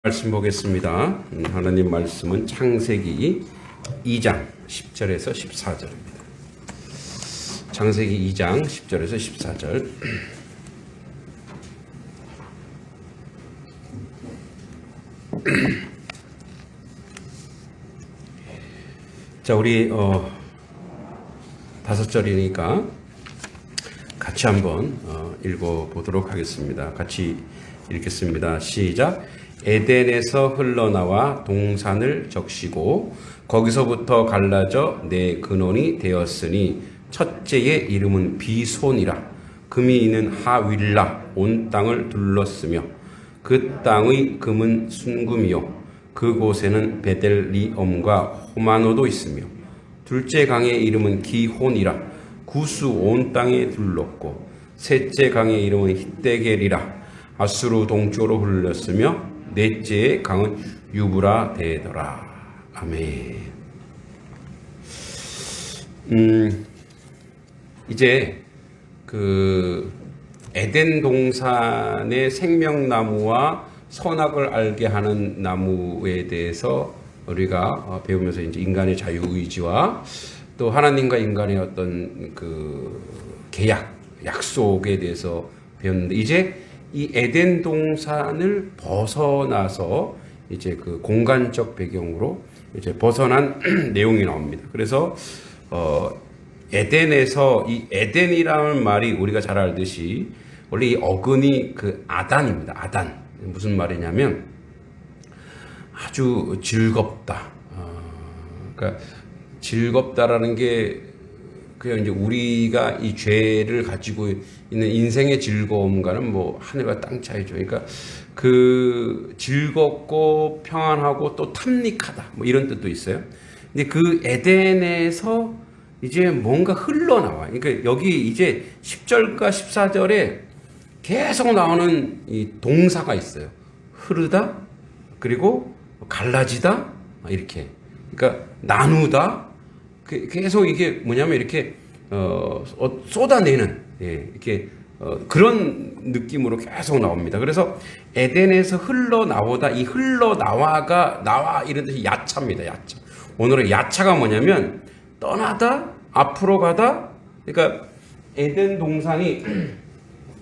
말씀 보겠습니다. 하나님 말씀은 창세기 2장 10절에서 14절입니다. 창세기 2장 10절에서 14절. 자, 우리 5절이니까 같이 한번 읽어보도록 하겠습니다. 같이 읽겠습니다. 시작. 에덴에서 흘러나와 동산을 적시고 거기서부터 갈라져 내 근원이 되었으니 첫째의 이름은 비손이라. 금이 있는 하윌라 온 땅을 둘렀으며 그 땅의 금은 순금이요 그곳에는 베델리엄과 호마노도 있으며 둘째 강의 이름은 기혼이라. 구스 온 땅에 둘렀고 셋째 강의 이름은 히데겔이라. 아수르 동쪽으로 흘렀으며 넷째의 강은 유브라 되더라. 아멘. 이제 그 에덴 동산의 생명나무와 선악을 알게 하는 나무에 대해서 우리가 배우면서 이제 인간의 자유의지와 또 하나님과 인간의 어떤 그 계약, 약속에 대해서 배웠는데, 이제 이 에덴 동산을 벗어나서 이제 그 공간적 배경으로 이제 벗어난 내용이 나옵니다. 그래서 에덴에서 이 에덴이라는 말이 우리가 잘 알듯이 원래 이 어근이 그 아단입니다. 아단. 무슨 말이냐면 아주 즐겁다. 그러니까 즐겁다라는 게 그냥 이제 우리가 이 죄를 가지고 있는 인생의 즐거움과는 뭐 하늘과 땅 차이죠. 그러니까 그 즐겁고 평안하고 또 탐닉하다 뭐 이런 뜻도 있어요. 근데 그 에덴에서 이제 뭔가 흘러나와. 그러니까 여기 이제 10절과 14절에 계속 나오는 이 동사가 있어요. 흐르다, 그리고 갈라지다, 이렇게. 그러니까 나누다. 계속 이게 뭐냐면 이렇게 쏟아내는, 이렇게 그런 느낌으로 계속 나옵니다. 그래서 에덴에서 흘러나오다, 이 흘러나와가 나와 이런 뜻이 야차입니다. 야차. 오늘의 야차가 뭐냐면 떠나다, 앞으로 가다. 그러니까 에덴 동산이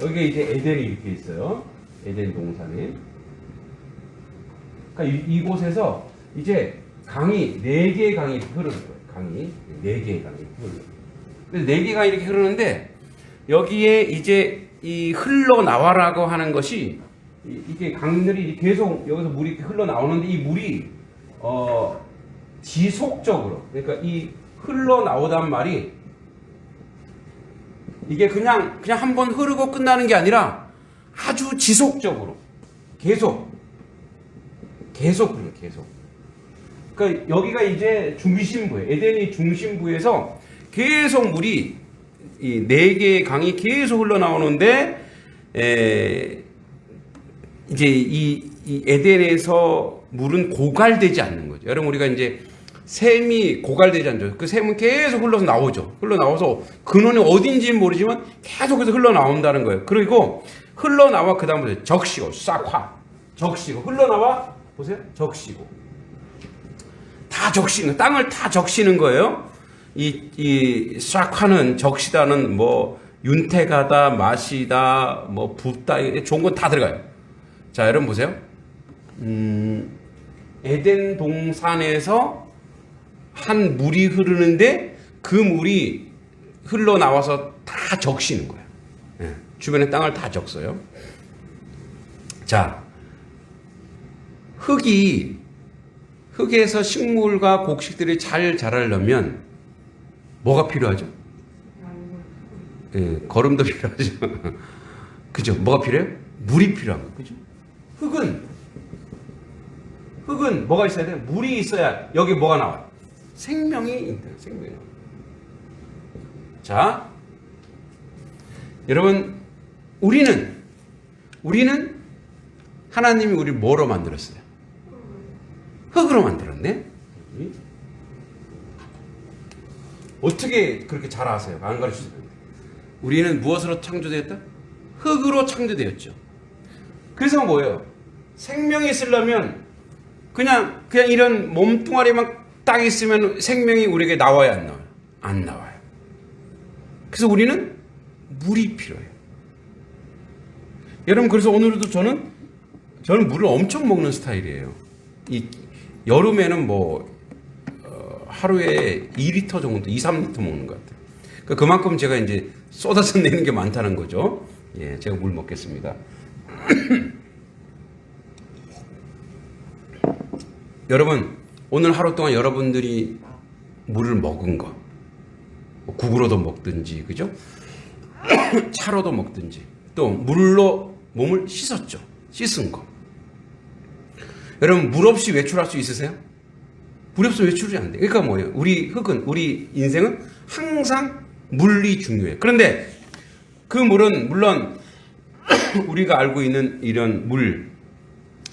여기 이제 에덴이 이렇게 있어요. 에덴 동산에. 그러니까 이곳에서 이제 강이 4개의 강이 흐르는 거예요. 강이 4개의 강이 흐르는. 그래서 4개의 강이 이렇게 흐르는데 여기에 이제 이 흘러나와라고 하는 것이 이게 강들이 계속 여기서 물이 이렇게 흘러나오는데 이 물이 지속적으로, 그러니까 이 흘러나오단 말이 이게 그냥 한번 흐르고 끝나는 게 아니라 아주 지속적으로 계속 흘러요. 계속. 그러니까 여기가 이제 중심부예요. 에덴이 중심부에서 계속 물이 이 4개의 강이 계속 흘러나오는데 이제 이 에덴에서 물은 고갈되지 않는 거죠. 여러분, 우리가 이제 샘이 고갈되지 않죠. 그 샘은 계속 흘러서 나오죠. 흘러나와서 근원이 어딘지는 모르지만 계속해서 흘러나온다는 거예요. 그리고 흘러나와 그 다음부터 적시고 싹화 적시고 흘러나와 보세요. 적시고 다 적시는, 땅을 다 적시는 거예요. 이 싹화는, 적시다는 뭐 윤택하다, 마시다, 뭐 붓다, 좋은 건 다 들어가요. 자, 여러분 보세요. 에덴 동산에서 한 물이 흐르는데 그 물이 흘러나와서 다 적시는 거예요. 주변에 땅을 다 적셔요. 자, 흙에서 식물과 곡식들이 잘 자라려면 뭐가 필요하죠? 거름도 필요하죠. 그죠? 뭐가 필요해요? 물이 필요한 거예요. 그죠? 흙은 뭐가 있어야 돼요? 물이 있어야 여기 뭐가 나와요? 생명이 있다. 생명이. 자, 여러분, 우리는 하나님이 우리 뭐로 만들었어요? 흙으로 만들었네. 어떻게 그렇게 잘 아세요? 안 가르치세요. 우리는 무엇으로 창조되었다? 흙으로 창조되었죠. 그래서 뭐예요? 생명이 있으려면 그냥 이런 몸뚱아리만 딱 있으면 생명이 우리에게 나와야 안 나와요? 안 나와요. 그래서 우리는 물이 필요해요. 여러분, 그래서 오늘도 저는 물을 엄청 먹는 스타일이에요. 이 여름에는 하루에 2리터 정도, 2, 3리터 먹는 것 같아요. 그러니까 그만큼 제가 이제 쏟아서 내는 게 많다는 거죠. 예, 제가 물 먹겠습니다. 여러분, 오늘 하루 동안 여러분들이 물을 먹은 거, 국으로도 먹든지, 그죠? 차로도 먹든지, 또 물로 몸을 씻었죠. 씻은 거. 여러분, 물 없이 외출할 수 있으세요? 물 없으면 외출이 안 돼. 그러니까 뭐예요? 우리 인생은 항상 물이 중요해요. 그런데 그 물은 물론 우리가 알고 있는 이런 물,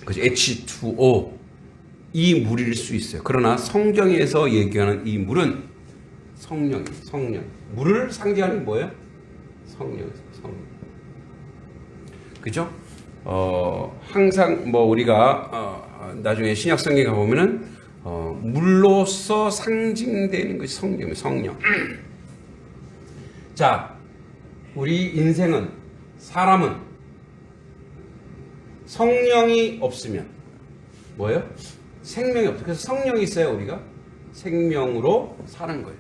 그죠? H2O, 이 물일 수 있어요. 그러나 성경에서 얘기하는 이 물은 성령. 물을 상징하는 게 뭐예요? 성령. 그죠? 항상 우리가 나중에 신약 성경에 가보면은 물로서 상징되는 것이 성령. 자, 우리 인생은, 사람은 성령이 없으면 뭐예요? 생명이 없어요. 그래서 성령이 있어야 우리가 생명으로 사는 거예요.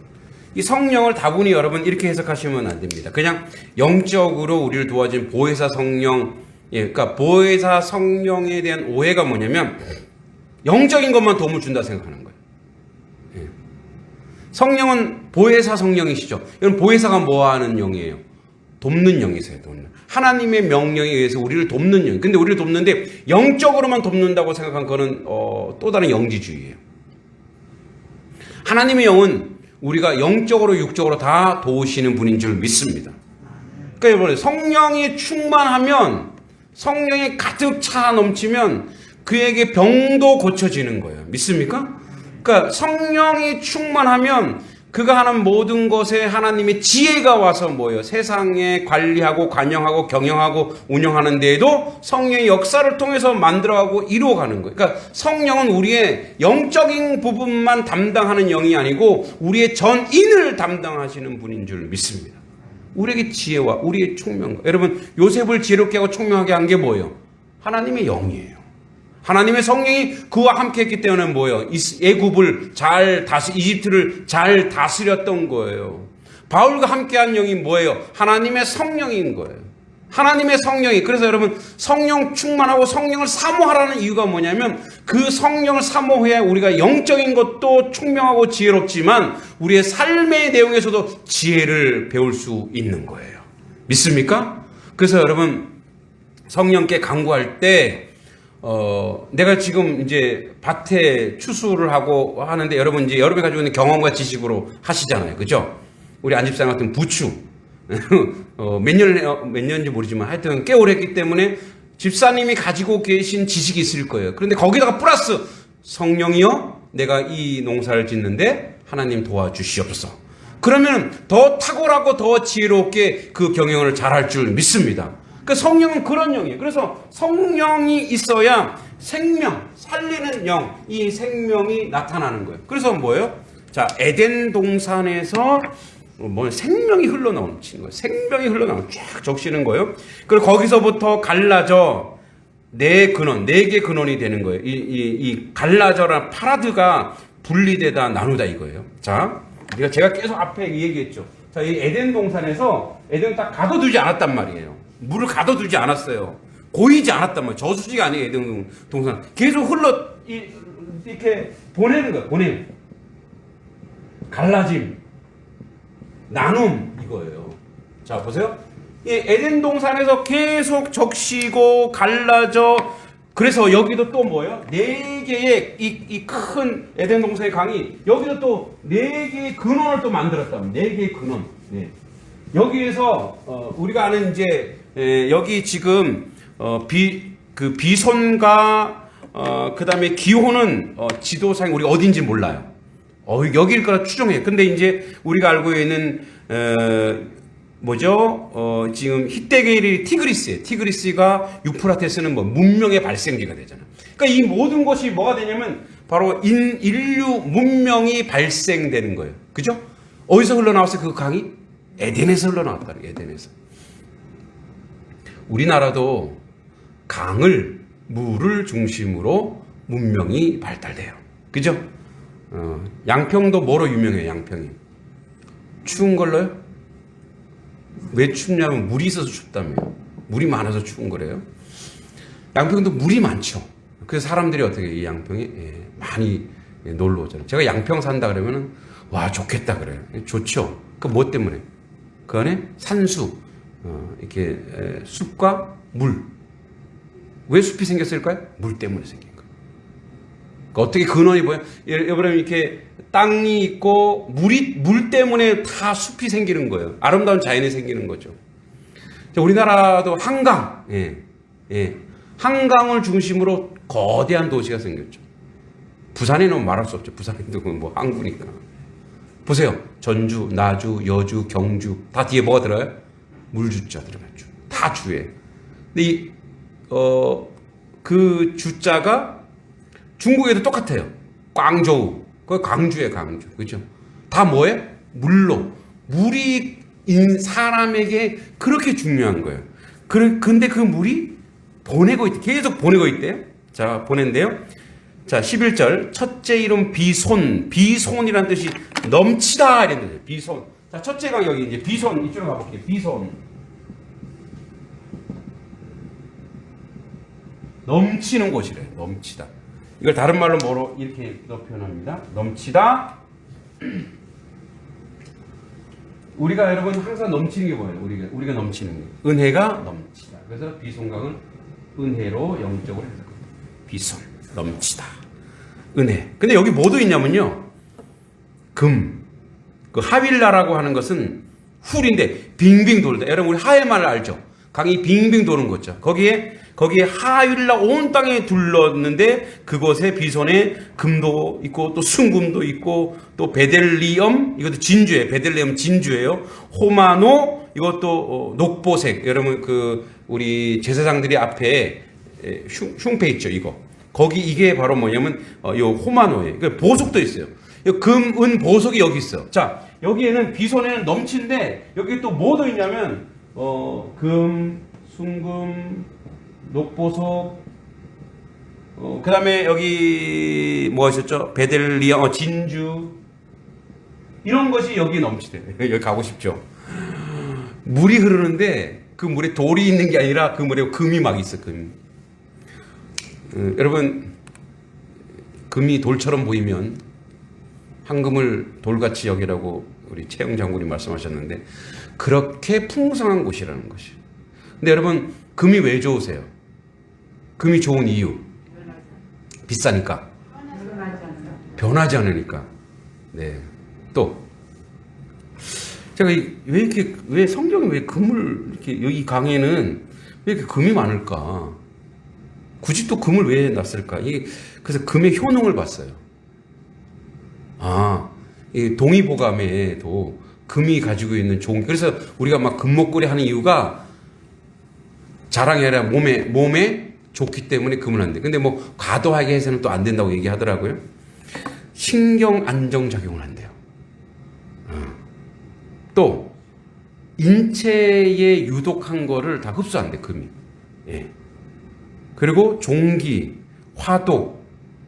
이 성령을 다분히 여러분 이렇게 해석하시면 안 됩니다. 그냥 영적으로 우리를 도와준 보혜사 성령, 그러니까 보혜사 성령에 대한 오해가 뭐냐면 영적인 것만 도움을 준다 생각하는 거예요. 성령은 보혜사 성령이시죠. 이건 보혜사가 뭐 하는 영이에요? 돕는 영이세요. 하나님의 명령에 의해서 우리를 돕는 영. 근데 우리를 돕는데 영적으로만 돕는다고 생각한 거는 또 다른 영지주의예요. 하나님의 영은 우리가 영적으로 육적으로 다 도우시는 분인 줄 믿습니다. 그러니까 여러분, 성령이 충만하면, 성령이 가득 차 넘치면 그에게 병도 고쳐지는 거예요. 믿습니까? 그러니까 성령이 충만하면 그가 하는 모든 것에 하나님의 지혜가 와서 뭐예요? 세상에 관리하고 관영하고 경영하고 운영하는 데에도 성령의 역사를 통해서 만들어가고 이루어가는 거예요. 그러니까 성령은 우리의 영적인 부분만 담당하는 영이 아니고 우리의 전인을 담당하시는 분인 줄 믿습니다. 우리에게 지혜와 우리의 총명과, 여러분, 요셉을 지혜롭게 하고 총명하게 한 게 뭐예요? 하나님의 영이에요. 하나님의 성령이 그와 함께 했기 때문에 뭐예요? 애굽을 이집트를 잘 다스렸던 거예요. 바울과 함께한 영이 뭐예요? 하나님의 성령인 거예요. 하나님의 성령이. 그래서 여러분, 성령 충만하고 성령을 사모하라는 이유가 뭐냐면 그 성령을 사모해야 우리가 영적인 것도 총명하고 지혜롭지만 우리의 삶의 내용에서도 지혜를 배울 수 있는 거예요. 믿습니까? 그래서 여러분, 성령께 간구할 때 내가 지금 이제 밭에 추수를 하고 하는데 여러분 이제 여러분이 가지고 있는 경험과 지식으로 하시잖아요. 그죠? 우리 안집사님 같은 부추. 몇 년인지 모르지만 하여튼 꽤 오래 했기 때문에 집사님이 가지고 계신 지식이 있을 거예요. 그런데 거기다가 플러스 성령이요, 내가 이 농사를 짓는데 하나님 도와주시옵소서. 그러면 더 탁월하고 더 지혜롭게 그 경영을 잘할 줄 믿습니다. 그 성령은 그런 영이에요. 그래서 성령이 있어야 생명, 살리는 영, 이 생명이 나타나는 거예요. 그래서 뭐예요? 자, 에덴 동산에서 생명이 흘러넘치는 거예요. 생명이 흘러나오는 쫙 적시는 거예요. 그리고 거기서부터 갈라져 네 개 근원이 되는 거예요. 이 갈라져라 파라드가 분리되다 나누다 이거예요. 자, 제가 계속 앞에 얘기했죠. 자, 이 에덴 동산에서 에덴 딱 가둬두지 않았단 말이에요. 물을 가둬두지 않았어요. 고이지 않았단 말이에요. 저수지가 아니에요. 에덴 동산. 계속 이렇게 보내는 거예요. 갈라짐, 나눔, 이거예요. 자, 보세요. 이 에덴 동산에서 계속 적시고 갈라져. 그래서 여기도 또 뭐예요? 4개의 이 큰 에덴 동산의 강이 여기도 또 4개의 근원을 또 만들었답니다. 4개의 근원. 네. 여기에서 우리가 아는 이제 여기 지금 비손과 그다음에 기호는 지도상 우리 어딘지 몰라요. 여기일 거라 추정해요. 근데 이제 우리가 알고 있는 뭐죠? 지금 히데게일이 티그리스예요. 티그리스가 유프라테스는 뭐 문명의 발생지가 되잖아. 그러니까 이 모든 것이 뭐가 되냐면 바로 인류 문명이 발생되는 거예요. 그죠? 어디서 흘러나왔어요? 그 강이? 에덴에서 흘러나왔다는 거예요. 에덴에서. 우리나라도 물을 중심으로 문명이 발달돼요. 그죠? 양평도 뭐로 유명해요? 양평이. 추운 걸로요? 왜 춥냐면 물이 있어서 춥다며. 물이 많아서 추운 거래요. 양평도 물이 많죠. 그래서 사람들이 어떻게 이 양평이 많이 놀러 오잖아요. 제가 양평 산다 그러면은 와 좋겠다 그래요. 좋죠. 그 뭐 때문에? 그 안에 산수, 이렇게 숲과 물. 왜 숲이 생겼을까요? 물 때문에 생긴 거예요. 그러니까 어떻게 근원이 보여? 여러분 이렇게 땅이 있고 물 때문에 다 숲이 생기는 거예요. 아름다운 자연이 생기는 거죠. 우리나라도 한강, 한강을 중심으로 거대한 도시가 생겼죠. 부산에는 말할 수 없죠. 부산에도 뭐 항구니까. 보세요. 전주, 나주, 여주, 경주 다 뒤에 뭐가 들어요? 물주자 들어갔죠. 다 주예요. 근데 그 주자가 중국에도 똑같아요. 광저우. 그 광주예요, 광주. 그죠? 다 뭐예요? 물로. 물이 사람에게 그렇게 중요한 거예요. 근데 그 물이 계속 보내고 있대요. 자, 보낸대요. 자, 11절. 첫째 이름 비손. 비손이라는 뜻이 넘치다. 이랬는데, 비손. 자, 첫째가 여기 이제 비손. 이쪽으로 가볼게요. 비손. 넘치는 곳이래요. 넘치다. 이걸 다른 말로 뭐로 이렇게 표현합니다. 넘치다. 우리가 여러분 항상 넘치는 게 뭐예요? 우리가 넘치는 게. 은혜가 넘치다. 그래서 비손강은 은혜로 영적으로 해석합니다. 비손. 넘치다. 은혜. 근데 여기 뭐도 있냐면요. 그 하윌라라고 하는 것은 훌인데 빙빙 돌다. 여러분 우리 하회만을 알죠? 강이 빙빙 도는 거죠. 거기에 하윌라 온 땅에 둘렀는데 그곳에 비손에 금도 있고 또 순금도 있고 또 베델리엄 이것도 진주예요. 베델리엄 진주예요. 호마노 이것도 녹보색. 여러분 우리 제사장들이 앞에 흉패 있죠. 거기 이게 바로 뭐냐면 요 호마노예요. 그러니까 보석도 있어요. 금, 은, 보석이 여기 있어. 자, 여기에는 비손에는 넘치는데 여기 또 뭐도 있냐면 금, 순금, 녹보석, 그 다음에 여기 뭐 하셨죠? 베델리엄, 진주 이런 것이 여기 넘치대요. 여기 가고 싶죠. 물이 흐르는데 그 물에 돌이 있는 게 아니라 그 물에 금이 막 있어. 금이. 여러분 금이 돌처럼 보이면 황금을 돌같이 여기라고 우리 최영 장군이 말씀하셨는데 그렇게 풍성한 곳이라는 것이. 근데 여러분 금이 왜 좋으세요? 금이 좋은 이유 비싸니까, 변하지 않으니까. 네. 또 제가 왜 성경에 왜 금을 이렇게 여기 강에는 왜 이렇게 금이 많을까? 굳이 또 금을 왜 놨을까? 그래서 금의 효능을 봤어요. 이 동의보감에도 금이 가지고 있는 좋은, 그래서 우리가 막 금목걸이 하는 이유가 자랑이 아니라 몸에 좋기 때문에 금을 한대. 근데 뭐 과도하게 해서는 또 안 된다고 얘기하더라고요. 신경 안정작용을 한대요. 또 인체에 유독한 거를 다 흡수한대, 금이. 예. 그리고 종기, 화독,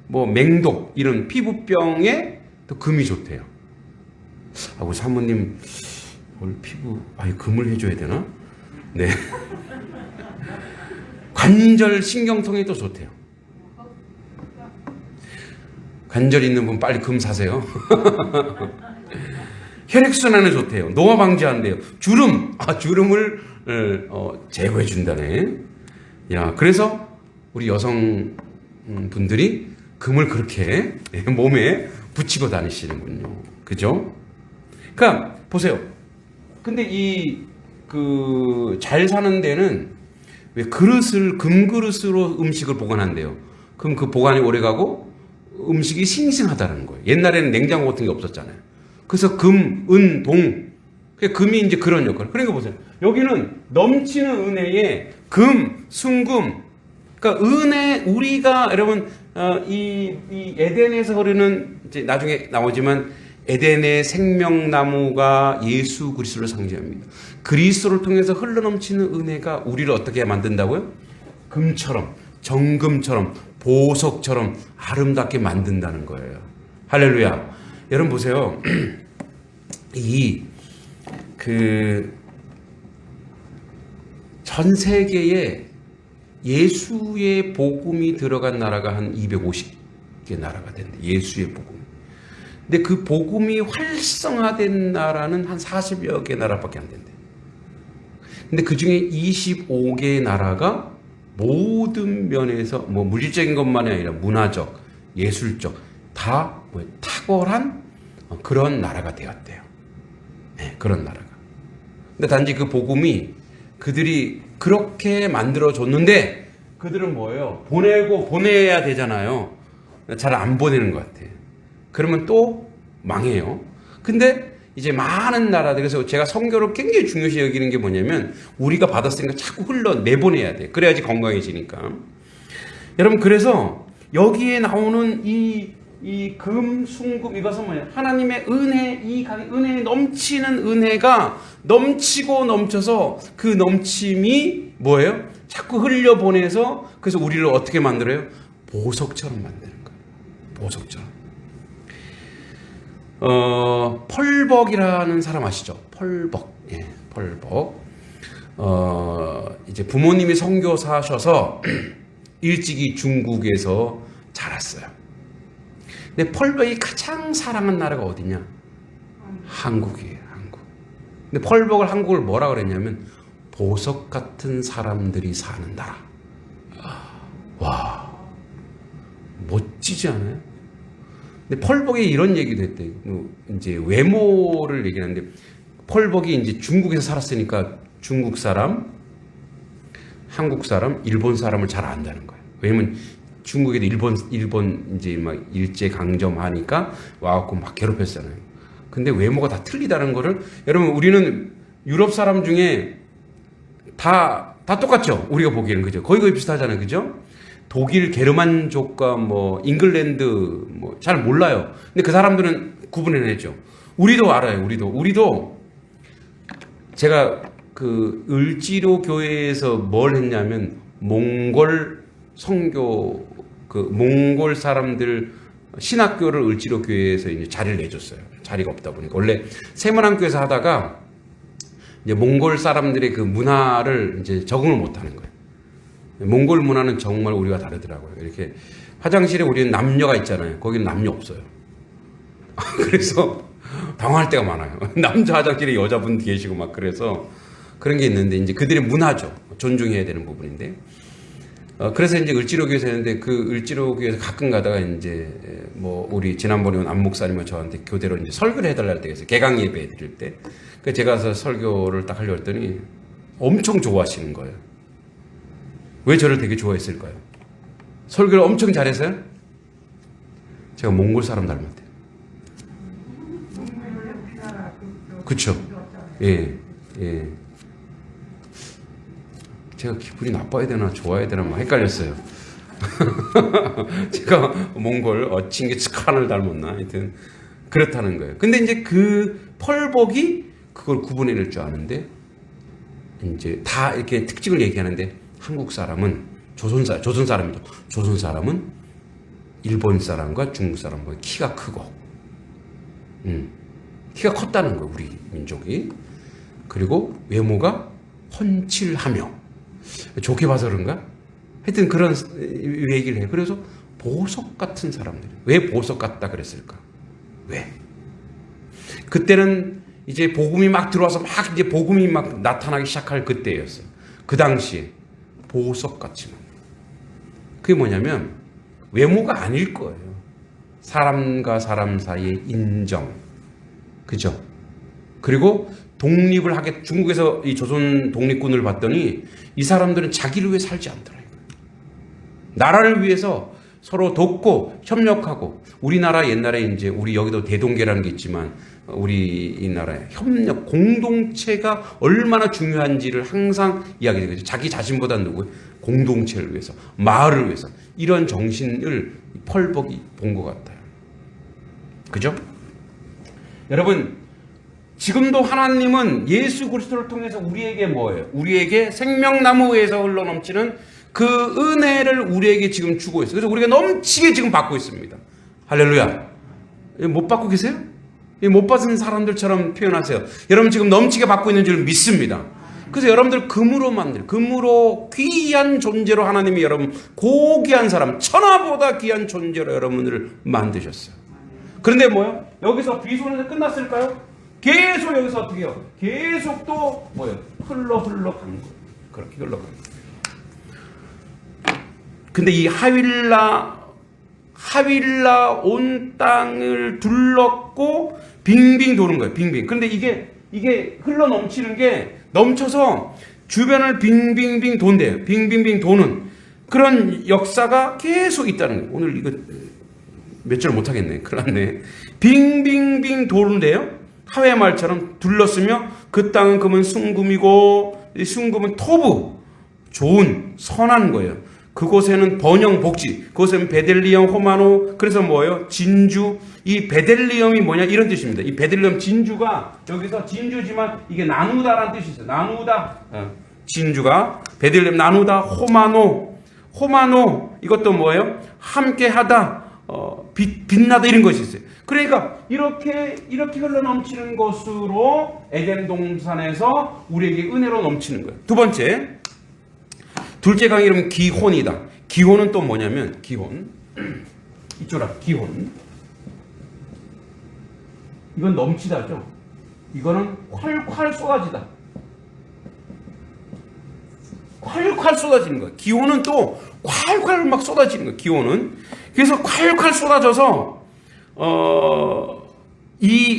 뭐 맹독 이런 피부병에 또 금이 좋대요. 우리 사모님 오늘 피부 금을 해줘야 되나? 네. 관절 신경통에 또 좋대요. 관절 있는 분 빨리 금 사세요. 혈액순환에 좋대요. 노화 방지한대요. 주름을 제거해 준다네. 야, 그래서 우리 여성 분들이 금을 그렇게 몸에 붙이고 다니시는군요. 그죠? 그러니까 보세요. 근데 잘 사는 데는 왜 금그릇으로 음식을 보관한대요. 그럼 그 보관이 오래가고 음식이 싱싱하다는 거예요. 옛날에는 냉장고 같은 게 없었잖아요. 그래서 금, 은, 동 그 금이 이제 그런 역할. 그러니까 보세요. 여기는 넘치는 은혜에 금, 순금. 그러니까 은혜, 우리가 여러분 이 에덴에서 흐르는 이제 나중에 나오지만 에덴의 생명나무가 예수 그리스도를 상징합니다. 그리스도를 통해서 흘러넘치는 은혜가 우리를 어떻게 만든다고요? 금처럼, 정금처럼, 보석처럼 아름답게 만든다는 거예요. 할렐루야. 여러분 보세요. 전 세계에 예수의 복음이 들어간 나라가 한 250개 나라가 된대. 예수의 복음. 근데 그 복음이 활성화된 나라는 한 40여 개 나라밖에 안 된대. 근데 그 중에 25개 나라가 모든 면에서 뭐 물질적인 것만이 아니라 문화적, 예술적 다 탁월한 그런 나라가 되었대요. 네, 그런 나라가. 근데 단지 그 복음이 그들이 그렇게 만들어줬는데 그들은 뭐예요? 보내야 되잖아요. 잘 안 보내는 것 같아요. 그러면 또 망해요. 근데 이제 많은 나라들, 그래서 제가 선교를 굉장히 중요시 여기는 게 뭐냐면 우리가 받았으니까 자꾸 내보내야 돼. 그래야지 건강해지니까. 여러분, 그래서 여기에 나오는 이 금, 순금, 이것은 뭐냐? 하나님의 은혜, 은혜에 넘치는 은혜가 넘치고 넘쳐서 그 넘침이 뭐예요? 자꾸 흘려보내서 그래서 우리를 어떻게 만들어요? 보석처럼 만드는 거예요. 보석처럼. 펄벅이라는 사람 아시죠? 펄벅. 예, 펄벅. 이제 부모님이 선교사셔서 일찍이 중국에서 자랐어요. 근데 펄벅이 가장 사랑한 나라가 어디냐? 한국이에요, 한국. 근데 펄벅을 한국을 뭐라 그랬냐면 보석 같은 사람들이 사는 나라. 와, 멋지지 않아요? 근데 펄벅이 이런 얘기도 했대요. 이제 외모를 얘기하는데 펄벅이 이제 중국에서 살았으니까 중국 사람, 한국 사람, 일본 사람을 잘 안다는 거예요. 왜냐면 중국에도 일본 이제 막 일제 강점하니까 와갖고 막 괴롭혔잖아요. 근데 외모가 다 틀리다는 거를 여러분 우리는 유럽 사람 중에 다 똑같죠. 우리가 보기에는 그죠. 거의 비슷하잖아요, 그죠? 독일 게르만족과 뭐 잉글랜드 뭐 잘 몰라요. 근데 그 사람들은 구분해내죠. 우리도 알아요. 우리도 제가 그 을지로 교회에서 뭘 했냐면 몽골 선교 그 몽골 사람들 신학교를 을지로 교회에서 이제 자리를 내줬어요. 자리가 없다 보니까 원래 세문안교에서 하다가 이제 몽골 사람들의 그 문화를 이제 적응을 못하는 거예요. 몽골 문화는 정말 우리가 다르더라고요. 이렇게 화장실에 우리는 남녀가 있잖아요. 거기는 남녀 없어요. 그래서 당황할 때가 많아요. 남자 화장실에 여자분 계시고 막 그래서 그런 게 있는데 이제 그들의 문화죠. 존중해야 되는 부분인데. 그래서 이제 을지로교에서 했는데 그 을지로교에서 가끔 가다가 이제 뭐 우리 지난번에 온 안 목사님은 저한테 교대로 이제 설교를 해달라고 때가 개강 예배 드릴 때. 그 제가 가서 설교를 딱 하려고 했더니 엄청 좋아하시는 거예요. 왜 저를 되게 좋아했을까요? 설교를 엄청 잘해서요? 제가 몽골 사람 닮았대요. 그쵸? 예. 제가 기분이 나빠야 되나 좋아야 되나 막 헷갈렸어요. 제가 몽골 칭기스칸을 닮았나 하여튼 그렇다는 거예요. 근데 이제 그 펄벅이 그걸 구분해낼 줄 아는데 이제 다 이렇게 특징을 얘기하는데 한국 사람은 조선 사람이죠. 조선 사람은 일본 사람과 중국 사람보다 키가 크고 키가 컸다는 거예요. 우리 민족이. 그리고 외모가 훤칠하며 좋게 봐서 그런가? 하여튼 그런 얘기를 해요. 그래서 보석 같은 사람들. 왜 보석 같다 그랬을까? 왜? 그때는 이제 복음이 막 들어와서 막 이제 복음이 막 나타나기 시작할 그때였어요. 그 당시에 보석같이. 그게 뭐냐면 외모가 아닐 거예요. 사람과 사람 사이의 인정. 그죠? 그리고 독립을 하게 중국에서 이 조선 독립군을 봤더니 이 사람들은 자기를 위해 살지 않더라고요. 나라를 위해서 서로 돕고 협력하고 우리나라 옛날에 이제 우리 여기도 대동계라는 게 있지만 우리 이 나라의 협력, 공동체가 얼마나 중요한지를 항상 이야기해요. 자기 자신보다 누구? 공동체를 위해서, 마을을 위해서. 이런 정신을 펄벅이 본 것 같아요. 그죠? 여러분, 지금도 하나님은 예수 그리스도를 통해서 우리에게 뭐예요? 우리에게 생명나무에서 흘러넘치는 그 은혜를 우리에게 지금 주고 있어요. 그래서 우리가 넘치게 지금 받고 있습니다. 할렐루야. 못 받고 계세요? 못 받은 사람들처럼 표현하세요. 여러분 지금 넘치게 받고 있는 줄 믿습니다. 그래서 여러분들 금으로 귀한 존재로 하나님이 여러분, 고귀한 사람, 천하보다 귀한 존재로 여러분들을 만드셨어요. 그런데 뭐요? 여기서 비손에서 끝났을까요? 계속 여기서 어떻게 해요? 계속 또 뭐요? 흘러간 거예요. 그렇게 흘러간 거예요. 근데 이 하윌라 온 땅을 둘렀고 빙빙 도는 거예요. 빙빙. 근데 이게 흘러 넘치는 게 넘쳐서 주변을 빙빙빙 돈대요. 빙빙빙 도는 그런 역사가 계속 있다는 거예요. 오늘 이거 몇 절 못하겠네. 큰일 났네. 빙빙빙 도는데요. 하회 말처럼 둘렀으며 그 땅은 그러면 숭금이고 이 숭금은 토부, 좋은 선한 거예요. 그곳에는 번영 복지, 그곳에는 베들리엄 호마노, 그래서 뭐예요? 진주. 이 베들리엄이 뭐냐 이런 뜻입니다. 이 베들리엄 진주가 여기서 진주지만 이게 나누다라는 뜻이 있어요. 나누다, 진주가 베들리엄 나누다 호마노 이것도 뭐예요? 함께하다, 빛나다 이런 것이 있어요. 그러니까 이렇게 흘러 넘치는 것으로 에덴 동산에서 우리에게 은혜로 넘치는 거예요. 두 번째. 둘째 강의 이름은 기혼이다. 기혼은 또 뭐냐면, 기혼. 이쪽으로, 기혼. 이건 넘치다죠. 이거는 콸콸 쏟아지다. 콸콸 쏟아지는 거예요. 기혼은 또 콸콸 막 쏟아지는 거예요. 기혼은. 그래서 콸콸 쏟아져서,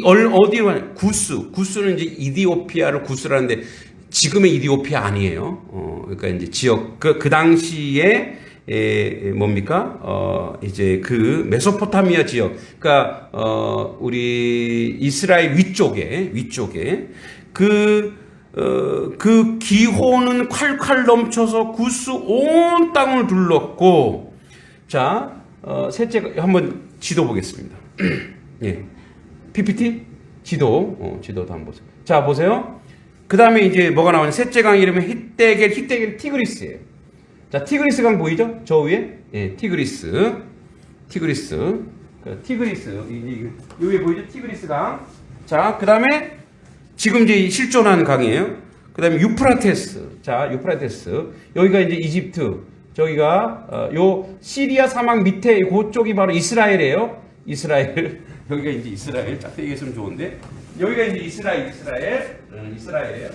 어디로 가냐. 구스는 이제 이디오피아를 구스라는데, 지금의 이디오피아 아니에요. 그러니까 이제 지역, 그 당시에, 뭡니까? 이제 그 메소포타미아 지역. 그러니까, 우리 이스라엘 위쪽에, 그 기호는 콸콸 넘쳐서 구스 온 땅을 둘렀고, 자, 셋째, 한번 지도 보겠습니다. 예. PPT? 지도도 한번 보세요. 자, 보세요. 그 다음에 이제 뭐가 나오냐. 셋째 강 이름은 히데겔 티그리스예요. 자, 티그리스 강 보이죠? 저 위에? 예, 티그리스. 이 위에 보이죠? 티그리스 강. 자, 그 다음에 지금 이제 실존한 강이에요. 그 다음에 유프라테스. 자, 유프라테스. 여기가 이제 이집트. 저기가, 요 시리아 사막 밑에 그쪽이 바로 이스라엘이에요. 이스라엘. 여기가 이제 이스라엘. 짝대 얘기했으면 좋은데. 여기가 이제 이스라엘이에요.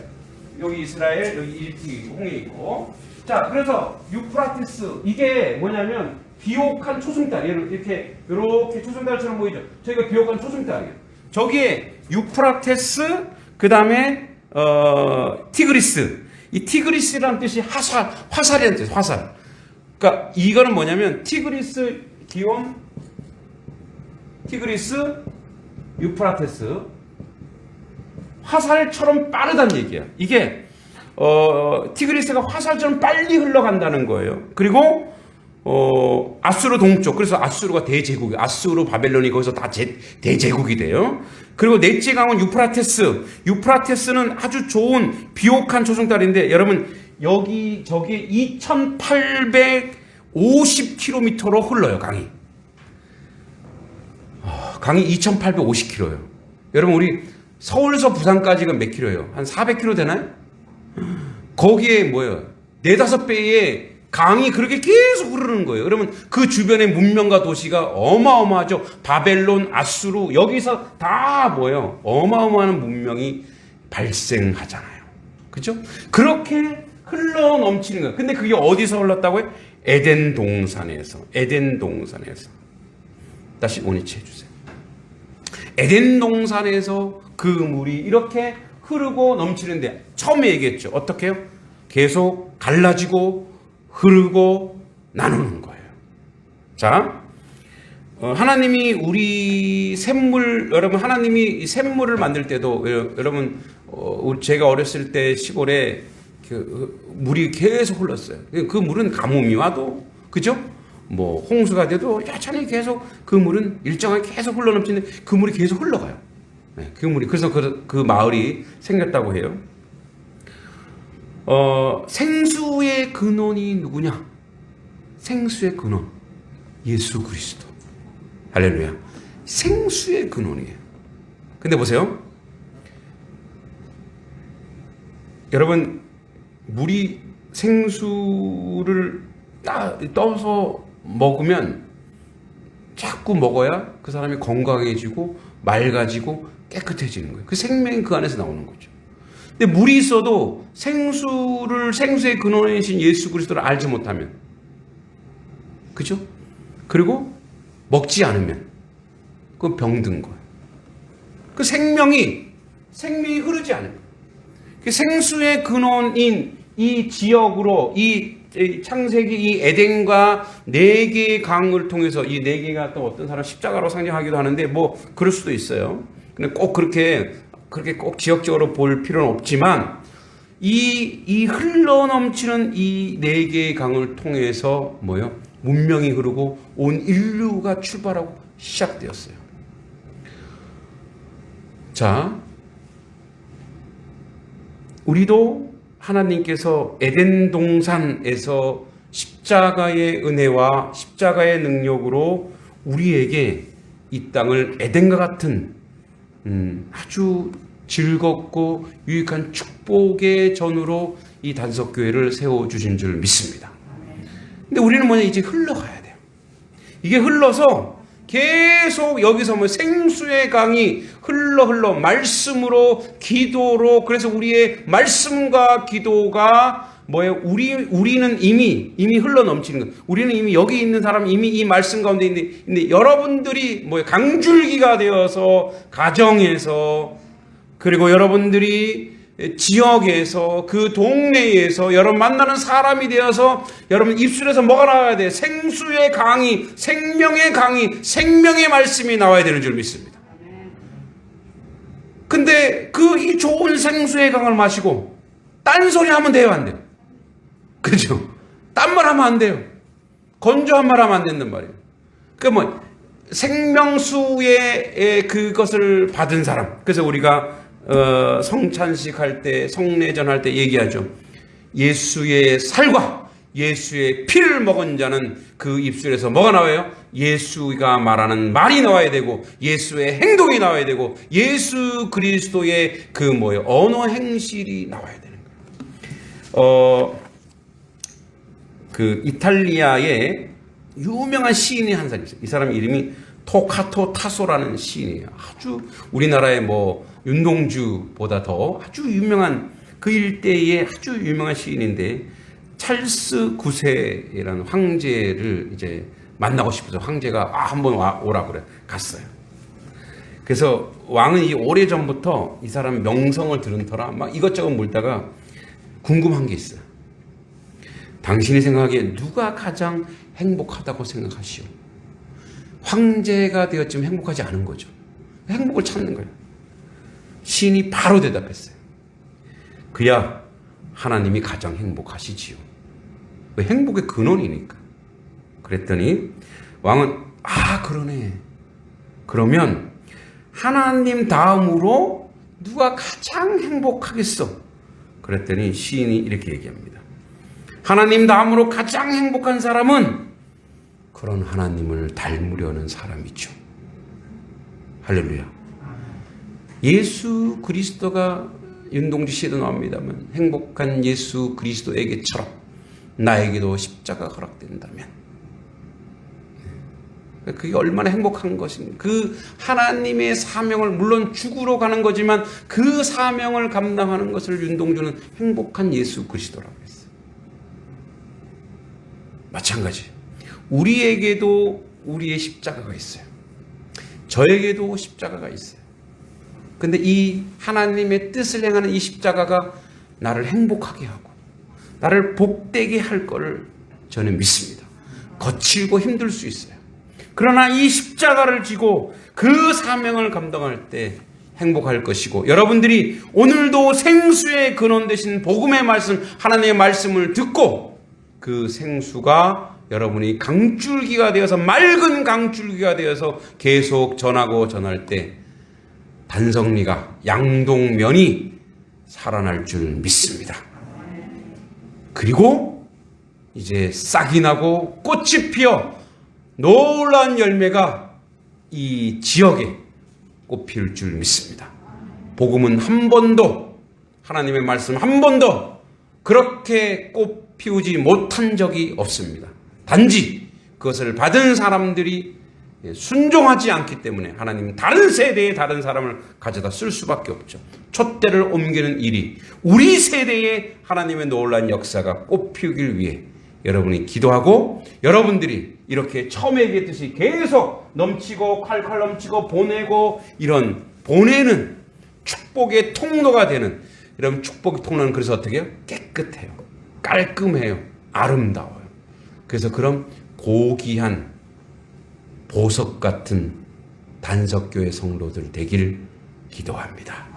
여기 이스라엘, 여기 이집트 홍해 있고. 자, 그래서 유프라테스 이게 뭐냐면 비옥한 초승달. 이렇게 초승달처럼 보이죠. 저희가 비옥한 초승달이에요. 저기에 유프라테스, 그 다음에 티그리스. 이 티그리스라는 뜻이 화살이라는 뜻이에요. 화살. 그러니까 이거는 뭐냐면 티그리스 기온, 티그리스, 유프라테스. 화살처럼 빠르다는 얘기야. 이게 티그리스가 화살처럼 빨리 흘러간다는 거예요. 그리고 아수르 동쪽. 그래서 아수르가 대제국이, 아수르 바벨론이 거기서 다 대제국이 돼요. 그리고 넷째 강은 유프라테스는 아주 좋은 비옥한 초승달인데 여러분 저기 2850km로 흘러요. 강이 2850km예요. 여러분 우리 서울에서 부산까지가 몇 킬로예요? 한 400km 되나요? 거기에 뭐예요? 4-5배의 강이 그렇게 계속 흐르는 거예요. 그러면 그 주변의 문명과 도시가 어마어마하죠. 바벨론, 아수르, 여기서 다 뭐예요? 어마어마한 문명이 발생하잖아요. 그죠? 그렇게 흘러 넘치는 거예요. 근데 그게 어디서 흘렀다고요? 에덴 동산에서. 다시 원위치 해주세요. 에덴 동산에서 그 물이 이렇게 흐르고 넘치는데 처음에 얘기했죠. 어떻게 해요? 계속 갈라지고 흐르고 나누는 거예요. 자, 하나님이 우리 샘물, 여러분, 하나님이 샘물을 만들 때도, 여러분, 제가 어렸을 때 시골에 물이 계속 흘렀어요. 그 물은 가뭄이 와도, 그죠? 뭐, 홍수가 돼도 여전히 계속 그 물은 일정하게 계속 흘러넘치는데 그 물이 계속 흘러가요. 네, 그 물이. 그래서 그 마을이 생겼다고 해요. 생수의 근원이 누구냐? 생수의 근원. 예수 그리스도. 할렐루야. 생수의 근원이에요. 근데 보세요. 여러분, 물이 생수를 떠서 먹으면 자꾸 먹어야 그 사람이 건강해지고 맑아지고 깨끗해지는 거예요. 그 생명이 그 안에서 나오는 거죠. 근데 물이 있어도 생수의 근원이신 예수 그리스도를 알지 못하면, 그죠? 그리고 먹지 않으면 그건 병든 거예요. 그 생명이 흐르지 않은 거예요. 그 생수의 근원인 이 지역으로 이 창세기 이 에덴과 네 개의 강을 통해서, 이 네 개가 또 어떤 사람 십자가로 상징하기도 하는데 뭐 그럴 수도 있어요. 근데 꼭 그렇게 꼭 지역적으로 볼 필요는 없지만 이 흘러넘치는 이 네 개의 강을 통해서 뭐요? 문명이 흐르고 온 인류가 출발하고 시작되었어요. 자, 우리도 하나님께서 에덴 동산에서 십자가의 은혜와 십자가의 능력으로 우리에게 이 땅을 에덴과 같은 아주 즐겁고 유익한 축복의 전으로 이 단석교회를 세워주신 줄 믿습니다. 근데 우리는 뭐냐, 이제 흘러가야 돼요. 이게 흘러서 계속 여기서 뭐 생수의 강이 흘러 말씀으로, 기도로. 그래서 우리의 말씀과 기도가 뭐예요? 우리는 이미 흘러 넘치는 거예요. 우리는 이미 여기 있는 사람 이미 이 말씀 가운데 있는데 여러분들이 뭐예요? 강줄기가 되어서 가정에서, 그리고 여러분들이 지역에서, 그 동네에서 여러분 만나는 사람이 되어서 여러분 입술에서 뭐가 나와야 돼? 생수의 강이, 생명의 강이, 생명의 말씀이 나와야 되는 줄 믿습니다. 근데 이 좋은 생수의 강을 마시고 딴소리 하면 돼요, 안 돼요? 그죠? 딴 말 하면 안 돼요. 건조한 말 하면 안 된단 말이에요. 생명수의 그것을 받은 사람. 그래서 우리가 성찬식 할 때, 성례전 할 때 얘기하죠. 예수의 살과 예수의 피를 먹은 자는 그 입술에서 뭐가 나와요? 예수가 말하는 말이 나와야 되고, 예수의 행동이 나와야 되고, 예수 그리스도의 언어 행실이 나와야 되는 거예요. 이탈리아의 유명한 시인이 한 사람 있어요. 이 사람 이름이 토카토 타소라는 시인이에요. 아주 우리나라의 윤동주보다 더 아주 유명한, 그 일대의 아주 유명한 시인인데, 찰스 9세라는 황제를 이제 만나고 싶어서 황제가 한번 오라 그래 갔어요. 그래서 왕은 이 오래전부터 이 사람 명성을 들은 터라 막 이것저것 물다가 궁금한 게 있어요. 당신이 생각하기에 누가 가장 행복하다고 생각하시오? 황제가 되었지만 행복하지 않은 거죠. 행복을 찾는 거예요. 시인이 바로 대답했어요. 그야 하나님이 가장 행복하시지요. 왜? 행복의 근원이니까. 그랬더니 왕은 그러네. 그러면 하나님 다음으로 누가 가장 행복하겠어? 그랬더니 시인이 이렇게 얘기합니다. 하나님 다음으로 가장 행복한 사람은 그런 하나님을 닮으려는 사람이죠. 할렐루야. 예수 그리스도가, 윤동주 씨도 나옵니다만, 행복한 예수 그리스도에게처럼 나에게도 십자가가 허락된다면 그게 얼마나 행복한 것인가. 그 하나님의 사명을, 물론 죽으러 가는 거지만 그 사명을 감당하는 것을 윤동주는 행복한 예수 그리스도라고 했어요. 마찬가지, 우리에게도 우리의 십자가가 있어요. 저에게도 십자가가 있어요. 근데 이 하나님의 뜻을 행하는 이 십자가가 나를 행복하게 하고 나를 복되게 할 거를 저는 믿습니다. 거칠고 힘들 수 있어요. 그러나 이 십자가를 지고 그 사명을 감당할 때 행복할 것이고, 여러분들이 오늘도 생수의 근원 되신 복음의 말씀, 하나님의 말씀을 듣고 그 생수가 여러분이 강줄기가 되어서, 맑은 강줄기가 되어서 계속 전하고 전할 때 단성리가, 양동면이 살아날 줄 믿습니다. 그리고 이제 싹이 나고 꽃이 피어 놀라운 열매가 이 지역에 꽃피울 줄 믿습니다. 복음은 한 번도, 하나님의 말씀 한 번도 그렇게 꽃 피우지 못한 적이 없습니다. 단지 그것을 받은 사람들이 순종하지 않기 때문에 하나님은 다른 세대의 다른 사람을 가져다 쓸 수밖에 없죠. 촛대를 옮기는 일이 우리 세대에 하나님의 놀라운 역사가 꽃피우길 위해 여러분이 기도하고, 여러분들이 이렇게 처음에 얘기했듯이 계속 넘치고 칼칼 넘치고 보내고, 이런 보내는 축복의 통로가 되는, 이런 축복의 통로는 그래서 어떻게 해요? 깨끗해요, 깔끔해요, 아름다워요. 그래서 그런 고귀한 보석 같은 단석교회 성도들 되길 기도합니다.